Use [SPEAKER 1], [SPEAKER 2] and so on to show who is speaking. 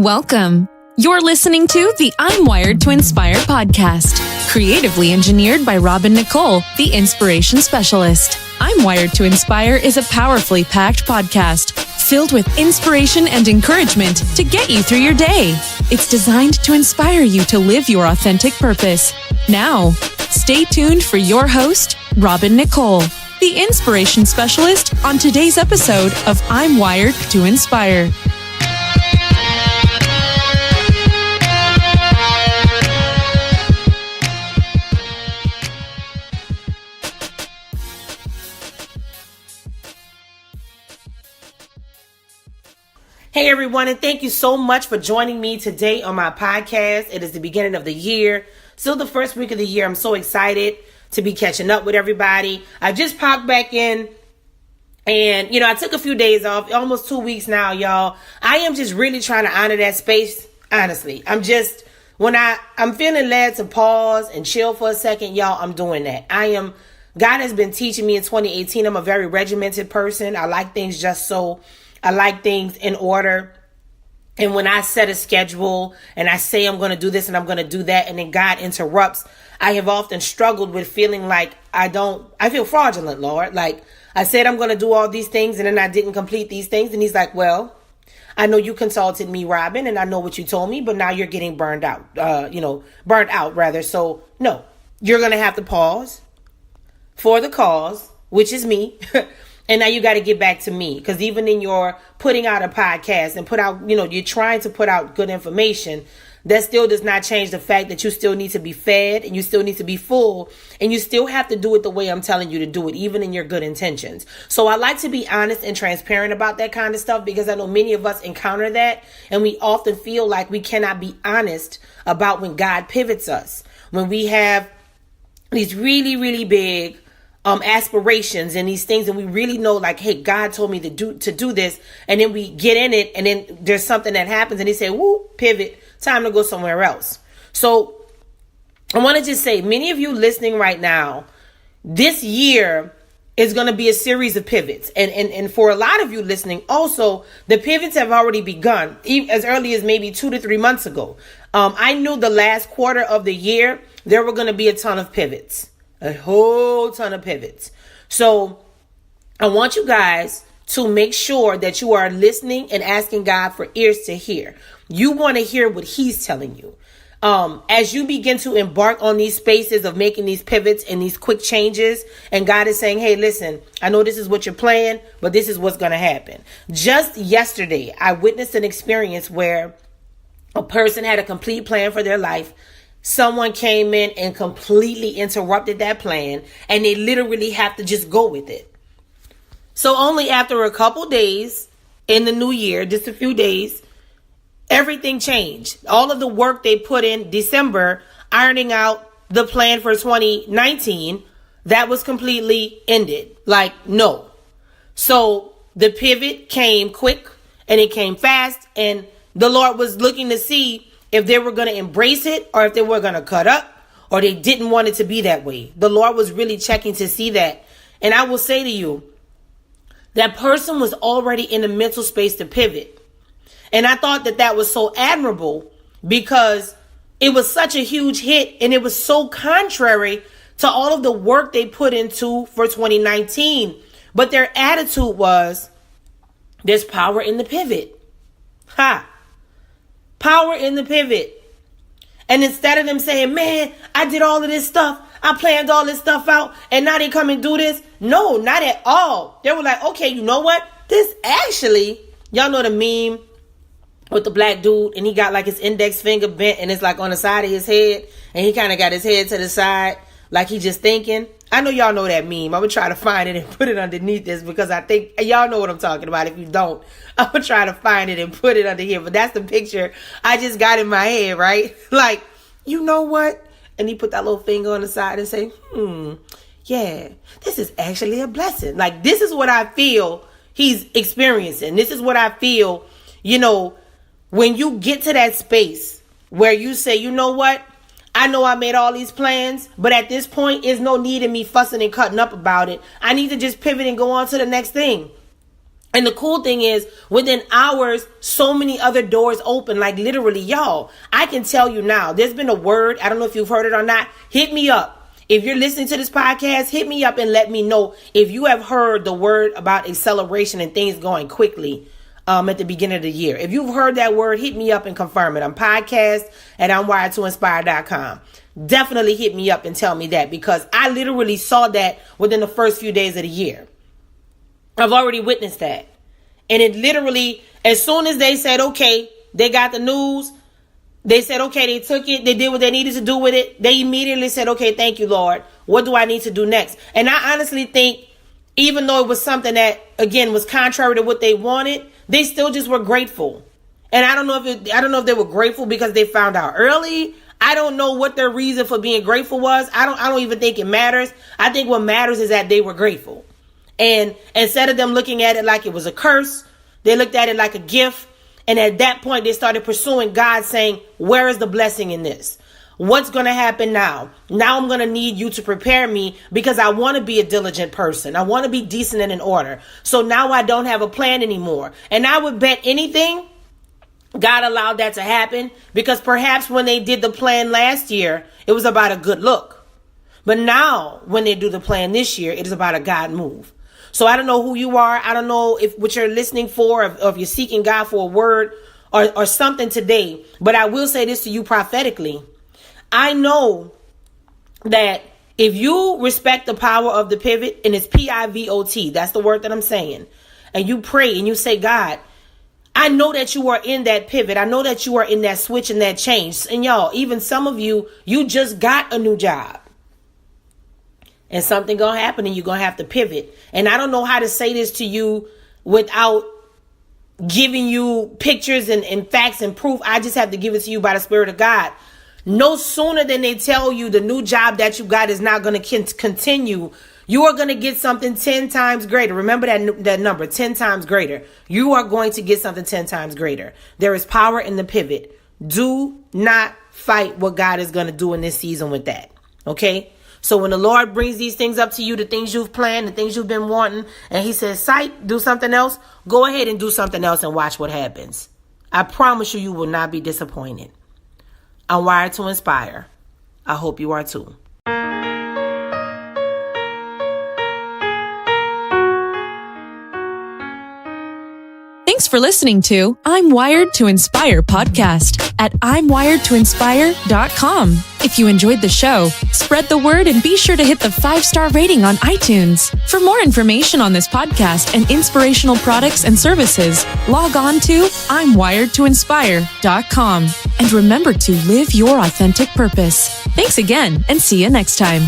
[SPEAKER 1] Welcome. You're listening to the I'm Wired to Inspire podcast, creatively engineered by Nicole, the inspiration specialist. I'm Wired to Inspire is a powerfully packed podcast filled with inspiration and encouragement to get you through your day. It's designed to inspire you to live your authentic purpose. Now, stay tuned for your host, Nicole, the inspiration specialist, on today's episode of I'm Wired to Inspire.
[SPEAKER 2] Hey everyone, and thank you so much for joining me today on my podcast. It is the beginning of the year, still the first week of the year. I'm so excited to be catching up with everybody. I just popped back in and, I took a few days off, almost 2 weeks now, y'all. I am just really trying to honor that space, honestly. I'm feeling led to pause and chill for a second, y'all, I'm doing that. God has been teaching me in 2018. I'm a very regimented person. I like things just so. I like things in order. And when I set a schedule and I say I'm going to do this and I'm going to do that, and then God interrupts, I have often struggled with feeling like I feel fraudulent, Lord. Like I said I'm going to do all these things and then I didn't complete these things. And he's like, well, I know you consulted me, Robin, and I know what you told me, but now you're getting burnt out. So no, you're going to have to pause for the cause, which is me. And now you got to get back to me, because even in your putting out a podcast and you're trying to put out good information, that still does not change the fact that you still need to be fed and you still need to be full, and you still have to do it the way I'm telling you to do it, even in your good intentions. So I like to be honest and transparent about that kind of stuff, because I know many of us encounter that, and we often feel like we cannot be honest about when God pivots us, when we have these really, really big aspirations and these things, and we really know, like, hey, God told me to do this, and then we get in it, and then there's something that happens, and they say, woo, pivot, time to go somewhere else. So I want to just say, many of you listening right now, this year is going to be a series of pivots, and for a lot of you listening, also, the pivots have already begun, as early as maybe 2 to 3 months ago. I knew the last quarter of the year there were going to be a ton of pivots. A whole ton of pivots. So I want you guys to make sure that you are listening and asking God for ears to hear. You want to hear what he's telling you. As you begin to embark on these spaces of making these pivots and these quick changes, and God is saying, hey, listen, I know this is what you're playing, but this is what's going to happen. Just yesterday, I witnessed an experience where a person had a complete plan for their life. Someone came in and completely interrupted that plan, and they literally have to just go with it. So only after a couple days in the new year, just a few days, everything changed. All of the work they put in December, ironing out the plan for 2019, that was completely ended. Like, no. So the pivot came quick and it came fast, and the Lord was looking to see if they were going to embrace it or if they were going to cut up or they didn't want it to be that way. The Lord was really checking to see that. And I will say to you, that person was already in the mental space to pivot. And I thought that was so admirable, because it was such a huge hit and it was so contrary to all of the work they put into for 2019. But their attitude was, there's power in the pivot. Power in the pivot. And instead of them saying, man, I did all of this stuff, I planned all this stuff out, and now they come and do this. No, not at all. They were like, okay, you know what? This actually, y'all know the meme with the black dude, and he got like his index finger bent, and it's like on the side of his head, and he kind of got his head to the side, like he just thinking. I know y'all know that meme. I'm going to try to find it and put it underneath this, because I think y'all know what I'm talking about. If you don't, I'm going to try to find it and put it under here. But that's the picture I just got in my head, right? Like, you know what? And he put that little finger on the side and say, yeah, this is actually a blessing. Like, this is what I feel he's experiencing. This is what I feel, when you get to that space where you say, you know what? I know I made all these plans, but at this point, there's no need in me fussing and cutting up about it. I need to just pivot and go on to the next thing. And the cool thing is, within hours, so many other doors open. Like literally, y'all, I can tell you now, there's been a word. I don't know if you've heard it or not. Hit me up. If you're listening to this podcast, hit me up and let me know if you have heard the word about acceleration and things going quickly at the beginning of the year. If you've heard that word, hit me up and confirm it. I'm podcast at I'mWiredToInspire.com. Definitely hit me up and tell me that, because I literally saw that within the first few days of the year. I've already witnessed that. And it literally, as soon as they said, okay, they got the news, they said, okay, they took it, they did what they needed to do with it. They immediately said, okay, thank you, Lord. What do I need to do next? And I honestly think, even though it was something that, again, was contrary to what they wanted, they still just were grateful. And I don't know if they were grateful because they found out early. I don't know what their reason for being grateful was. I don't even think it matters. I think what matters is that they were grateful. And instead of them looking at it like it was a curse, they looked at it like a gift. And at that point, they started pursuing God, saying, where is the blessing in this? What's going to happen now? Now I'm going to need you to prepare me, because I want to be a diligent person. I want to be decent and in order. So now I don't have a plan anymore. And I would bet anything God allowed that to happen, because perhaps when they did the plan last year, it was about a good look. But now when they do the plan this year, it is about a God move. So I don't know who you are. I don't know if what you're listening for, or if you're seeking God for a word or something today. But I will say this to you prophetically. I know that if you respect the power of the pivot, and it's pivot, that's the word that I'm saying, and you pray and you say, God, I know that you are in that pivot. I know that you are in that switch and that change. And y'all, even some of you just got a new job. And something gonna happen and you're gonna have to pivot. And I don't know how to say this to you without giving you pictures and facts and proof. I just have to give it to you by the Spirit of God. No sooner than they tell you the new job that you got is not going to continue, you are going to get something 10 times greater. Remember that number, 10 times greater. You are going to get something 10 times greater. There is power in the pivot. Do not fight what God is going to do in this season with that. Okay? So when the Lord brings these things up to you, the things you've planned, the things you've been wanting, and he says, sight, do something else, go ahead and do something else and watch what happens. I promise you, you will not be disappointed. I'm wired to inspire. I hope you are too.
[SPEAKER 1] Thanks for listening to I'm Wired to Inspire podcast at I'mWiredToInspire.com. If you enjoyed the show, spread the word and be sure to hit the 5-star rating on iTunes. For more information on this podcast and inspirational products and services, log on to I'mWiredToInspire.com. And remember to live your authentic purpose. Thanks again, and see you next time.